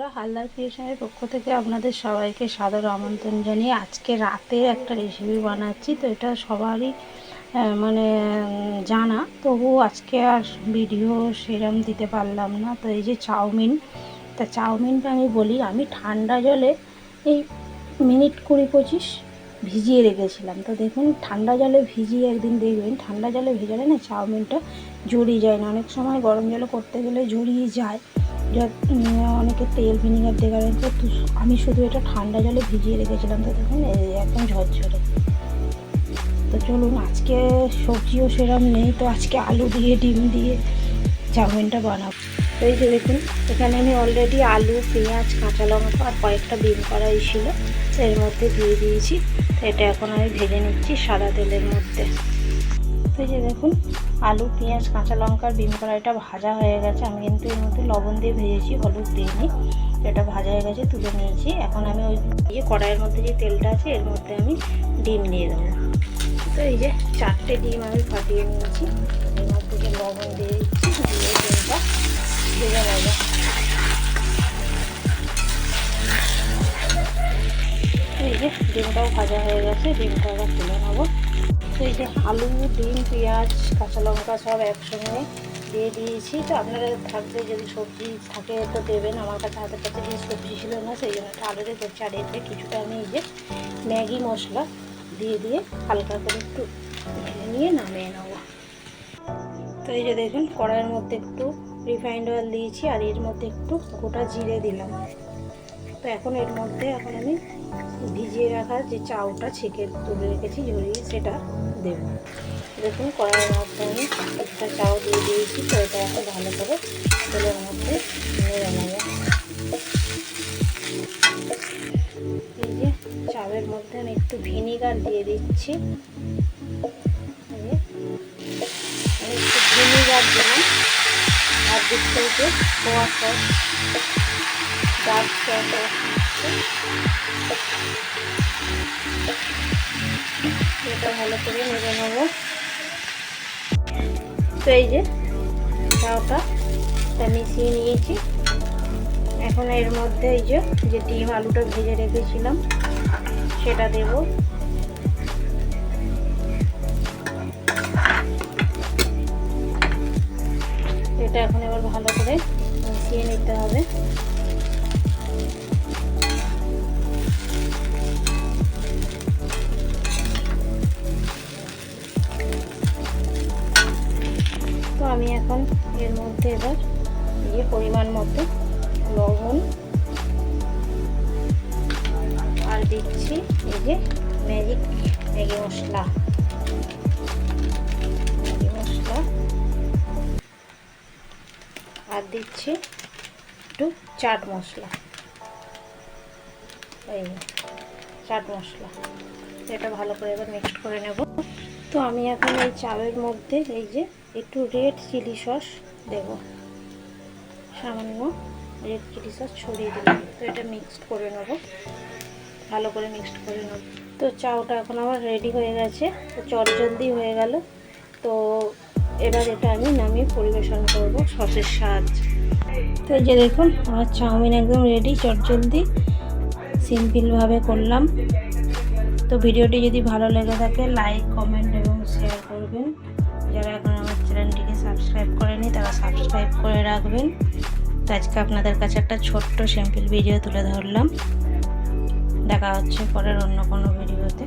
বন্ধুরা, হালদার ক্রিয়েশনের পক্ষ থেকে আপনাদের সবাইকে সাদর আমন্ত্রণ জানিয়ে আজকে রাতের একটা রেসিপি বানাচ্ছি। তো এটা সবারই মানে জানা, তবু আজকে আর ভিডিও সেরম দিতে পারলাম না। তো এই যে চাউমিন, তা চাউমিনটা আমি বলি, আমি ঠান্ডা জলে এই মিনিট 20-25 ভিজিয়ে রেখেছিলাম। তো দেখুন, ঠান্ডা জলে ভিজিয়ে একদিন দেখবেন, ঠান্ডা জলে ভেজালে না চাউমিনটা জড়িয়ে যায় না। অনেক সময় গরম জলে করতে গেলে জড়িয়ে যায়, অনেকে তেল ভিনিগার দিয়ে গেলেন। তো আমি শুধু এটা ঠান্ডা জলে ভিজিয়ে রেখেছিলাম। তো দেখুন একদম ঝরঝরে। তো চলুন, আজকে সবজিও সেরম নেই, তো আজকে আলু দিয়ে ডিম দিয়ে চাউমিনটা বানাবো। তো এই যে দেখুন, এখানে আমি অলরেডি আলু, পেঁয়াজ, কাঁচা লঙ্কা আর কয়েকটা ডিম কড়াই ছিল, এর মধ্যে দিয়ে দিয়েছি। তো এটা এখন আমি ভেজে নিচ্ছি সাদা তেলের মধ্যে। এই যে দেখুন, আলু, পেঁয়াজ, কাঁচা লঙ্কার ডিম কড়াইটা ভাজা হয়ে গেছে। আমি কিন্তু এর মধ্যে লবণ দিয়ে ভেজেছি, হলুদ দিইনি। এটা ভাজা হয়ে গেছে, তুলে নিয়েছি। এখন আমি ওই যে কড়াইয়ের মধ্যে যে তেলটা আছে এর মধ্যে আমি ডিম দিয়ে দেবো। তো এই যে 4টে ডিম আমি ফাটিয়ে নিয়েছি, এর মধ্যে যে লবণ দিয়ে দিচ্ছি, দিয়ে ডিমটা ভেজে নেবো। এই যে ডিমটাও ভাজা হয়ে গেছে, ডিমটা আবার তুলে নেবো। তো এই যে আলু, ডিম, পেঁয়াজ, কাঁচা লঙ্কা সব একসঙ্গে দিয়ে দিয়েছি। তো আপনারা থাকবে, যদি সবজি থাকে তো দেবেন। আমার কাছে হাতের কাছে যে সবজি ছিল না, সেই জন্য একটা আলুরে করছি। আর এতে কিছুটা আমি এই যে ম্যাগি মশলা দিয়ে হালকা করে একটু ভেজে নিয়ে নামিয়ে নেবো। তো এই যে দেখুন, কড়াইয়ের মধ্যে একটু রিফাইন্ড অয়েল দিয়েছি, আর এর মধ্যে একটু গোটা জিরে দিলাম। তো এখন এর মধ্যে আমি ভিজিয়ে রাখা যে চাউটা ছেঁকে তুলে রেখেছি ঝরিয়ে, সেটা দেব। দেখুন, কড়াইয়ের মধ্যে আমি একটা চাউ দিয়ে দিয়েছি। তো এটা এখন ভালো করে তেলের মধ্যে নেড়ে নেব। এই যে চাউয়ের মধ্যে আমি একটু ভিনিগার দিয়ে দিচ্ছি। আমি একটু ভিনিগার দিলাম, আর দিচ্ছি যে সোয়া সস, ডার্ক সস। এটা ভালো করে নেড়ে নেব। তো এই যে চাউটা মিশিয়ে নিয়েছি। এখন এর মধ্যে এই যে ডিম আলুটা ভেজে রেখেছিলাম সেটা দেব। এটা এখন এবার ভালো করে মিশিয়ে নিতে হবে। তো আমি এখন এর মধ্যে এবার দিয়ে পরিমাণ মতো লবণ আর দিচ্ছি এই যে ম্যাগি মশলা আর দিচ্ছি একটু চাট মশলা। এই চাট মশলা, এটা ভালো করে এবার মিক্সড করে নেব। তো আমি এখন এই চাউয়ের মধ্যে এই যে একটু রেড চিলি সস দেব, সামান্য রেড চিলি সস ছড়িয়ে দিলাম। তো এটা মিক্সড করে নেব, ভালো করে মিক্সড করে নেব। তো চাউটা এখন আমার রেডি হয়ে গেছে, তো চটজলদি হয়ে গেল। তো এবার এটা আমি নামিয়ে পরিবেশন করব সসের সাহায্যে। তো এই যে দেখুন, আমার চাউমিন একদম রেডি, চটজলদি সিম্পলভাবে করলাম। তো ভিডিওটি যদি ভালো লেগে থাকে লাইক, কমেন্ট এবং শেয়ার করবেন। যারা এখন আমার চ্যানেলটিকে সাবস্ক্রাইব করেনি তারা সাবস্ক্রাইব করে রাখবেন। তো আজকে আপনাদের কাছে একটা ছোট্ট সিম্পল ভিডিও তুলে ধরলাম। দেখা হচ্ছে পরের অন্য কোনো ভিডিওতে।